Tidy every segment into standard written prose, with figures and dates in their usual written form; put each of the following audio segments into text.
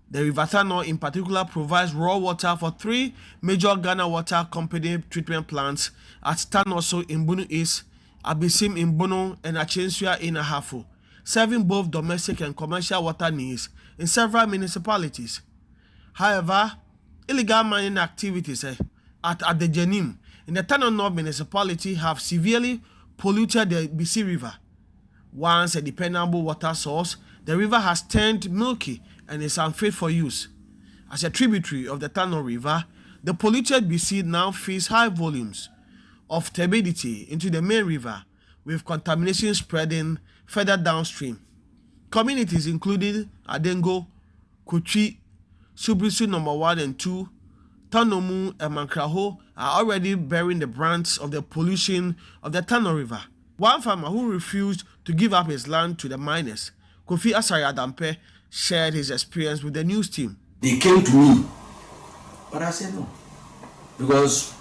The River Tano in particular provides raw water for 3 major Ghana Water Company treatment plants at Tano in Bunu East, Abisim in Bunu, and Achensua in Ahafo, serving both domestic and commercial water needs in several municipalities. However, illegal mining activities at Adejenim in the Tano North municipality have severely polluted the BC River. Once a dependable water source, the river has turned milky and is unfit for use. As a tributary of the Tano River, the polluted BC now feeds high volumes of turbidity into the main river, with contamination spreading further downstream. Communities including Adengo, Kuchi, Subrisu No. 1 and 2, Tanomu, and Mankraho are already bearing the brunt of the pollution of the Tano River. One farmer who refused to give up his land to the miners, Kofi Asari Adampe, shared his experience with the news team. They came to me, but I said no, because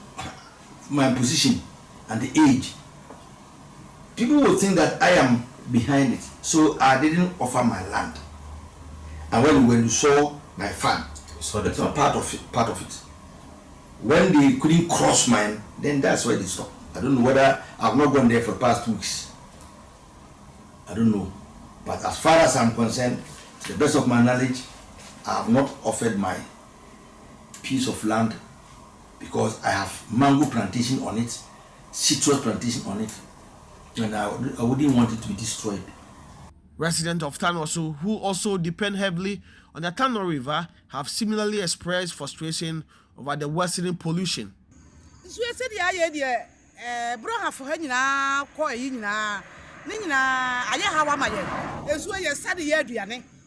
my position and the age, people will think that I am behind it, so I didn't offer my land. And when you saw my farm, so that's a part of it. When they couldn't cross mine, then that's where they stopped. I don't know whether I've not gone there for the past 2 weeks. I don't know. But as far as I'm concerned, to the best of my knowledge, I have not offered my piece of land because I have mango plantation on it, citrus plantation on it, and I wouldn't want it to be destroyed. Residents of Tano, who also depend heavily on the Tano River, have similarly expressed frustration over the worsening pollution. So I said, yeah, bro, for her, I have my and so you said, yeah,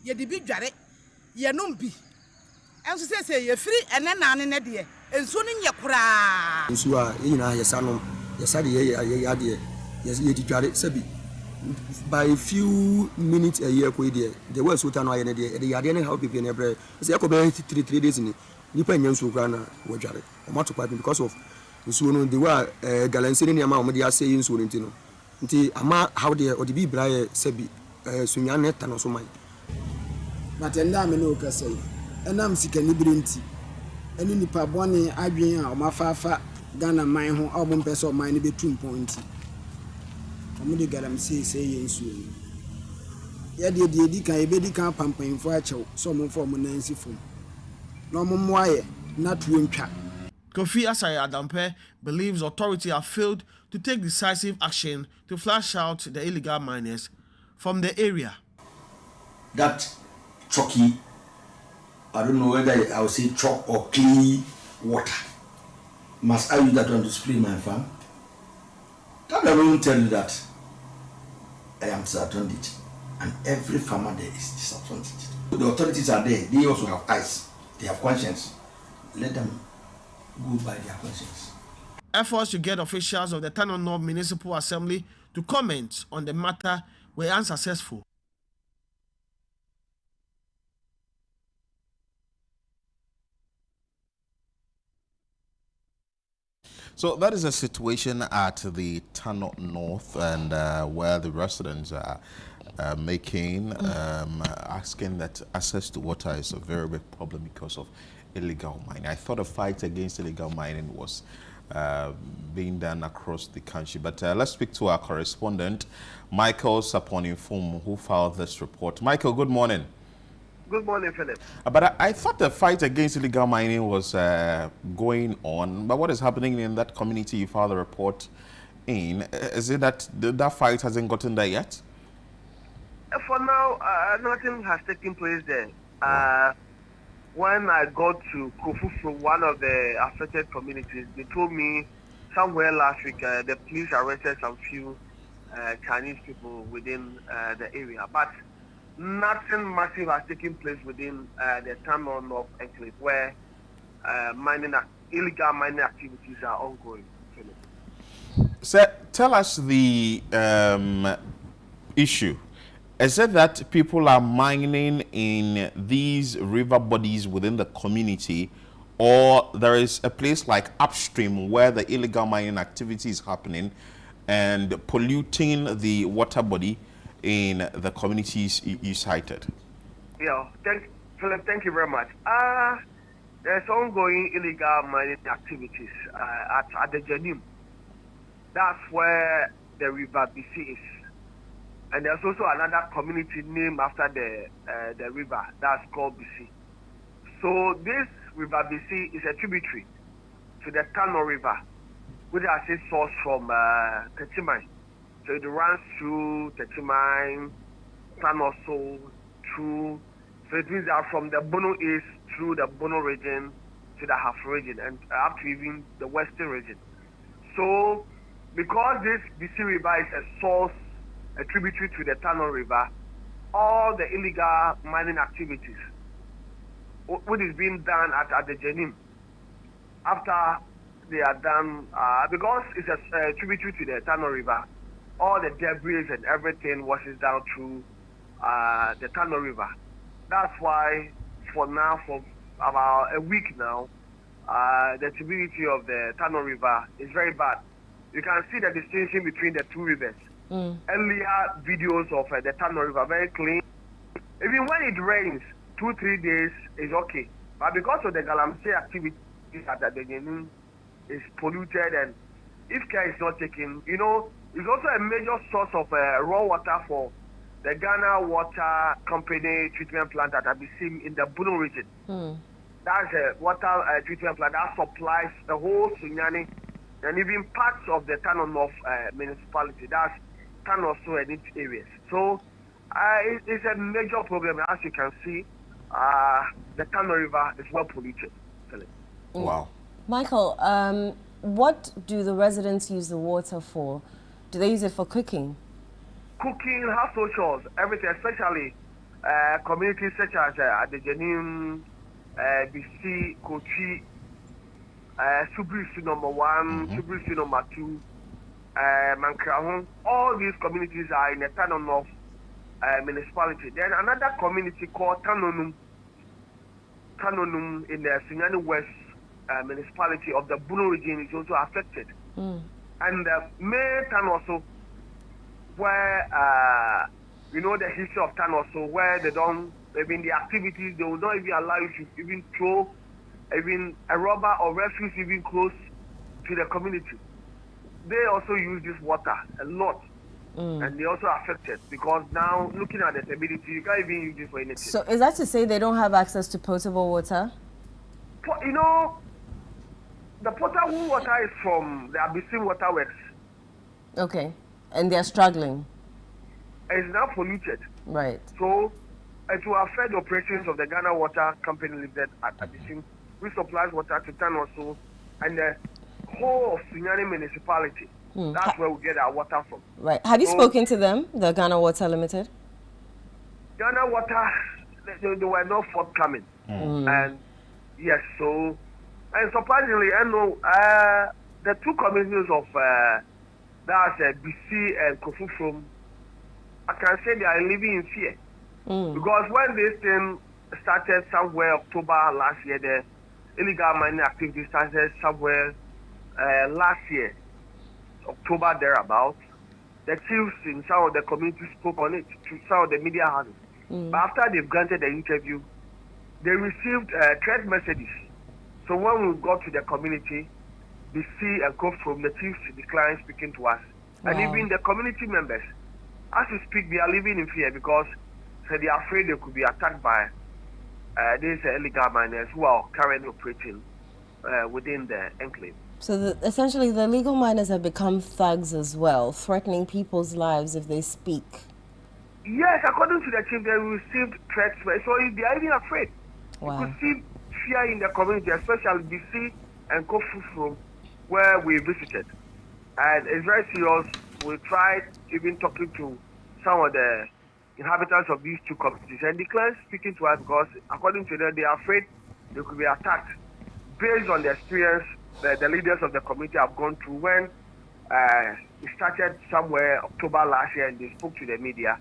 you the big jarret, you know, be. And so say, you're free and then an idea, and soon in your cry. So, your son, your son, yes, you did Sabi. By a few minutes a year, there was Sultan and the Yadian help people in every 3 days in it. Depending on Grana, were jarred, or multiplied because of the soon they were Galamsey in the amount they are saying soon. Nti ama how they or the be brae sebi sunyane Tano so man but enda me no ka say enam sika ni brinti eni nipa bone adwen a o mafafa Ghana man ho a o mpese o man ni betum point o mu de Galamsey say yensu ye de di kan e be di kan pampanfo a chew so mo fo mo nansi fom no mo moaye na tuentwa. Kofi Asari Adampe believes authorities have failed to take decisive action to flush out the illegal miners from the area. That chalky, I don't know whether I will say chalk or clean water. Must I use that one to spray my farm? That I will tell you that I am disadvantaged, and every farmer there is disadvantaged. The authorities are there, they also have eyes, they have conscience. Let them go by their conscience. Efforts to get officials of the Tano North Municipal Assembly to comment on the matter were unsuccessful. So that is a situation at the Tano North, and where the residents are asking that access to water is a very big problem because of illegal mining. I thought a fight against illegal mining was being done across the country. But let's speak to our correspondent, Michael Saponinfum, who filed this report. Michael, good morning. Good morning, Philip. But I thought the fight against illegal mining was going on. But what is happening in that community you filed the report in? Is it that that fight hasn't gotten there yet? For now, nothing has taken place there. When I got to Kofufu, one of the affected communities, they told me somewhere last week the police arrested some few Chinese people within the area. But nothing massive has taken place within the Tano North enclave where illegal mining activities are ongoing. Sir, tell us the issue. Is it that people are mining in these river bodies within the community, or there is a place like upstream where the illegal mining activity is happening and polluting the water body in the communities you cited? Yeah, Philip, thank you very much. There's ongoing illegal mining activities at the Janim. That's where the river BC is. And there's also another community named after the river that's called BC. So this river BC is a tributary to the Tano River, which has its source from Tetimai. So it runs through Tetimai, Tano through. So it means that from the Bono East through the Bono region to the Half region and up to even the Western region. So because this BC River is a source, a tributary to the Tano River, all the illegal mining activities, what is being done at the Jenim, after they are done, because it's a tributary to the Tano River, all the debris and everything washes down through the Tano River. That's why, for now, for about a week now, the turbidity of the Tano River is very bad. You can see the distinction between the two rivers. Earlier videos of the Tano River, very clean. Even when it rains, 2-3 days is okay. But because of the Galamsey activity at the Jenim is polluted, and if care is not taken, you know, it's also a major source of raw water for the Ghana Water Company treatment plant at Abisim in the Bono region. That's a water treatment plant that supplies the whole Sunyani and even parts of the Tano North municipality. That's Tano also in its areas. So it's a major problem. As you can see, the Tano River is well polluted. Wow. Michael, what do the residents use the water for? Do they use it for cooking? Cooking, household chores, everything, especially communities such as the Jenim, BC, Kochi, Subrisu number 1, Subrisu number 2, Mankrahon. All these communities are in the Tano North municipality. Then another community called Tano North in the Sunyani West municipality of the Bono region is also affected. And the main Tano also, where you know the history of Tano, so where they don't, even the activities, they will not even allow you to even throw even a rubber or refuse even close to the community. They also use this water a lot, and they also affected because now looking at the turbidity, you can't even use it for anything. So is that to say they don't have access to potable water? You know, the potable water is from the Abyssinian Water Works. Okay. And they're struggling. It's now polluted. Right. So it will affect the operations of the Ghana Water Company Limited at Abyssinian, which supplies water to Tano also, and the whole of Sunyani municipality. That's where we get our water from. Right. Have you spoken to them, the Ghana Water Limited? Ghana Water, they were not forthcoming. And yes, so, and surprisingly, I know the two communities of that's BC and Kofufrom, I can say they are living in fear. Because when this thing started somewhere October last year, the illegal mining activity started somewhere last year, October thereabouts. The chiefs in some of the communities spoke on it to some of the media houses. But after they've granted the interview, they received threat messages. So when we got to the community, BC and Kofufrom, the chiefs declined speaking to us. And even the community members, as we speak, they are living in fear because they are afraid they could be attacked by these illegal miners who are currently operating within the enclave. So essentially the illegal miners have become thugs as well, threatening people's lives if they speak. Yes, according to the chief, they received threats. So they are even afraid. Wow. You could see fear in the community, especially BC and Kofufrom, where we visited. And it's very serious. We tried even talking to some of the inhabitants of these two communities and declined speaking to us because according to them, they are afraid they could be attacked based on the experience that the leaders of the community have gone through when it started somewhere October last year and they spoke to the media.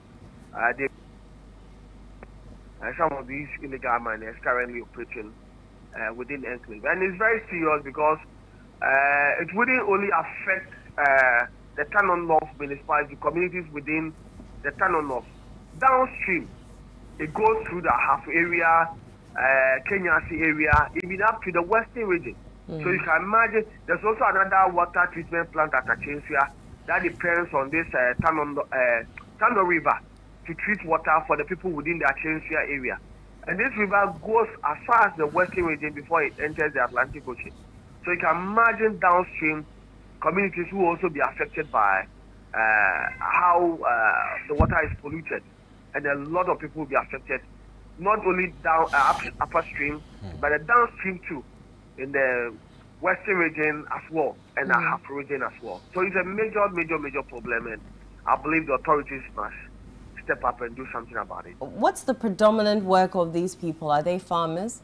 Some of these illegal miners currently operating within the enclave. And it's very serious because it wouldn't only affect the Tano North municipality, communities within the Tano North. Downstream, it goes through the half area, Kenyasi area, even up to the western region. So you can imagine there's also another water treatment plant at Achencia that depends on this Tano River to treat water for the people within the Achencia area. And this river goes as far as the western region before it enters the Atlantic Ocean. So you can imagine downstream communities who will also be affected by how the water is polluted. And a lot of people will be affected, not only down upstream, but downstream too, in the western region as well, and the Afro region as well. So it's a major problem, and I believe the authorities must step up and do something about it. What's the predominant work of these people? Are they farmers?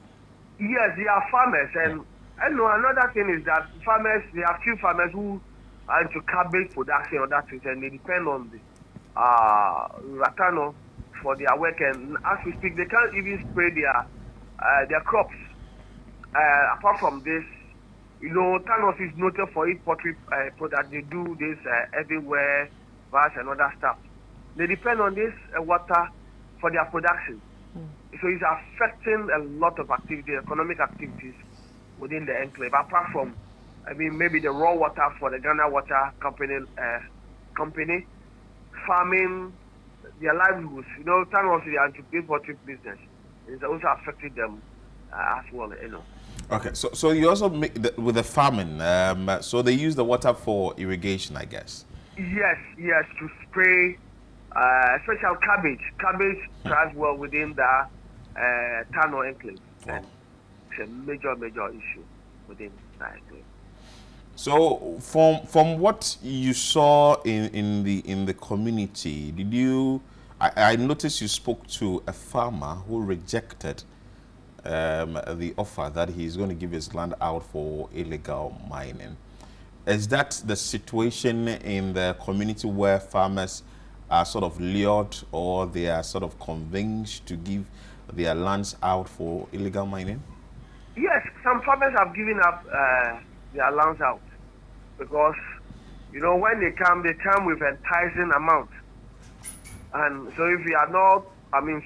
Yes, they are farmers, and I know another thing is that farmers, there are few farmers who are into cabbage production or that things, and they depend on the Ratano for their work, and as we speak, they can't even spray their crops. Apart from this, Tano North is noted for its poultry product. They do this everywhere, vase and other stuff. They depend on this water for their production. So it's affecting a lot of activity, economic activities within the enclave. Apart from, maybe the raw water for the Ghana Water Company, farming, their livelihoods. Tano North is into poultry business. It's also affecting them as well. Okay, so you also make with the farming. So they use the water for irrigation, I guess. Yes, to spray. Special cabbage thrives well within the Tano enclave, and it's a major issue within the enclave. So from what you saw in the community, did you? I noticed you spoke to a farmer who rejected the offer that he's going to give his land out for illegal mining. Is that the situation in the community where farmers are sort of lured, or they are sort of convinced to give their lands out for illegal mining? Yes, some farmers have given up their lands out because, when they come with enticing amount. And so if you are not,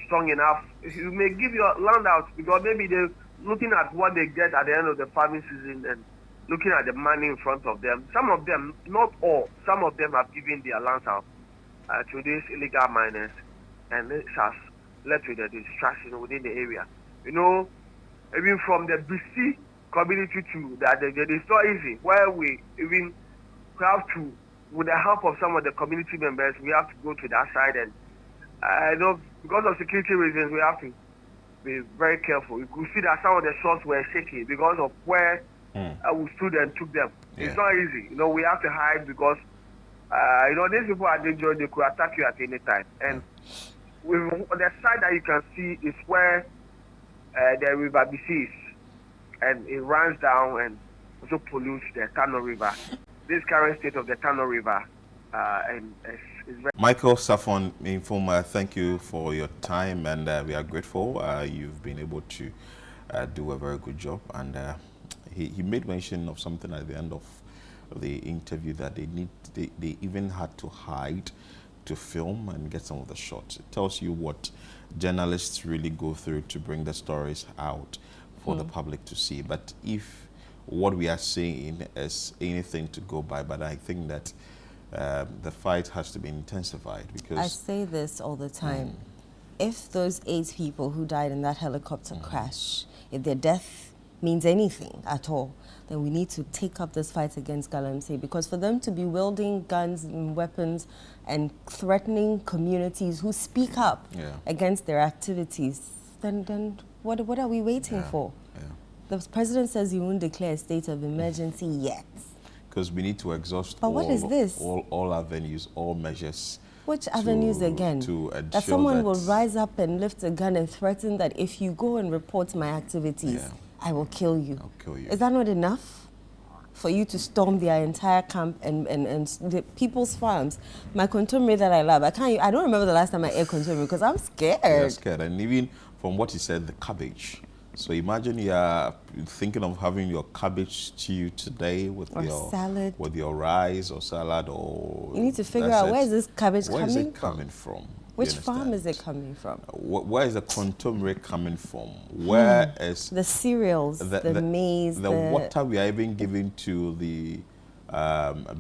strong enough, you may give your land out because maybe they're looking at what they get at the end of the farming season and looking at the money in front of them. Some of them, not all, some of them have given their lands out to these illegal miners, and this has led to the destruction within the area. Even from the BC community to that, it's not easy. Where we even have to, with the help of some of the community members, we have to go to that side, and because of security reasons, we have to be very careful. You could see that some of the shots were shaky because of where we stood and took them. Yeah. It's not easy. We have to hide because these people are dangerous. They could attack you at any time. And the side that you can see is where the river BC is, and it runs down and also pollutes the Tano River. This current state of the Tano River is very... Michael Safon, Informer, thank you for your time, and we are grateful. You've been able to do a very good job, and he made mention of something at the end of the interview that they even had to hide to film and get some of the shots. It tells you what journalists really go through to bring the stories out for the public to see. But if what we are seeing is anything to go by, but I think that the fight has to be intensified, because... I say this all the time. If those 8 people who died in that helicopter crash, if their death means anything at all, then we need to take up this fight against Galamsey, because for them to be wielding guns and weapons and threatening communities who speak up against their activities, then what are we waiting for? The president says he won't declare a state of emergency yet. Because we need to exhaust all avenues, all measures. Which avenues again? To that someone will rise up and lift a gun and threaten that if you go and report my activities, I will kill you. I'll kill you. Is that not enough for you to storm their entire camp and the people's farms? My contumely that I love, I don't remember the last time I ate contumely because I'm scared. You're scared, and even from what he said, the cabbage. So imagine you're thinking of having your cabbage stew today with your salad, with your rice or salad, or you need to figure out where is this cabbage coming from? Where is it coming from? Which farm is it coming from? Where is the contumely coming from? Where is the cereals, the maize, the water we are even giving to the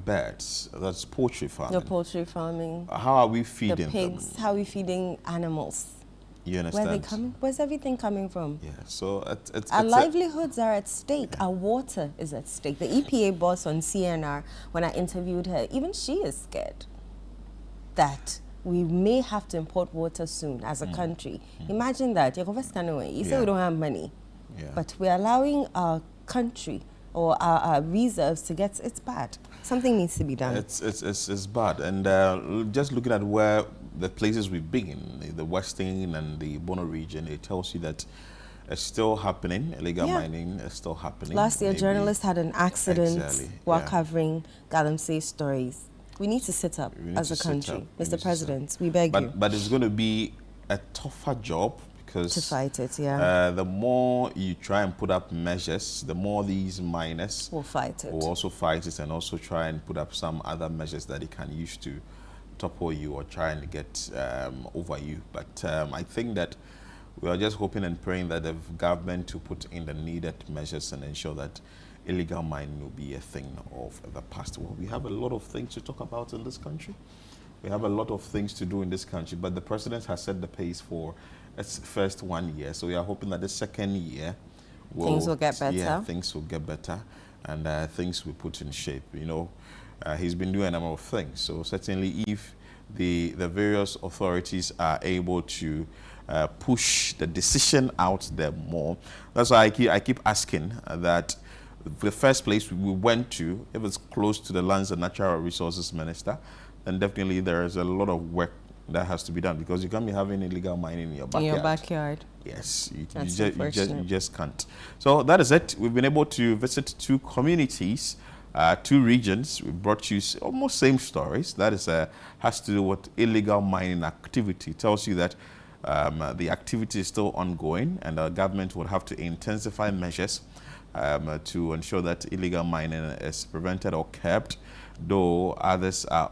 birds? That's poultry farming. The poultry farming. How are we feeding the pigs? them? How are we feeding animals? You understand? Where are they coming? Where's everything coming from? Yeah. So our livelihoods are at stake. Our water is at stake. The EPA boss on CNR, when I interviewed her, even she is scared that we may have to import water soon as a country. Imagine that. You say we don't have money, but we're allowing our country or our reserves to get, it's bad. Something needs to be done. It's bad. And just looking at where the places we've been, the Western and the Bono region, it tells you that it's still happening. Illegal mining is still happening. Last year, journalists had an accident while covering Galamsey stories. We need to sit up as a country. Mr. President, we beg you. But it's going to be a tougher job because to fight it, the more you try and put up measures, the more these miners will fight it. Will also fight it and also try and put up some other measures that they can use to topple you or try and get over you. But I think that we are just hoping and praying that the government to put in the needed measures and ensure that illegal mining will be a thing of the past. Well, we have a lot of things to talk about in this country. We have a lot of things to do in this country, but the president has set the pace for its first 1 year. So we are hoping that the second year things will get better. Yeah, things will get better and things will put in shape. You know, he's been doing a number of things. So certainly if the various authorities are able to push the decision out there more, that's why I keep asking that the first place we went to, if it's close to the Lands and Natural Resources Minister, then definitely there is a lot of work that has to be done because you can't be having illegal mining in your backyard. In your backyard. Yes, you just can't. So that is it. We've been able to visit 2 communities, 2 regions. We brought you almost same stories. That is has to do with illegal mining activity. It tells you that the activity is still ongoing and the government would have to intensify measures to ensure that illegal mining is prevented or kept, though others are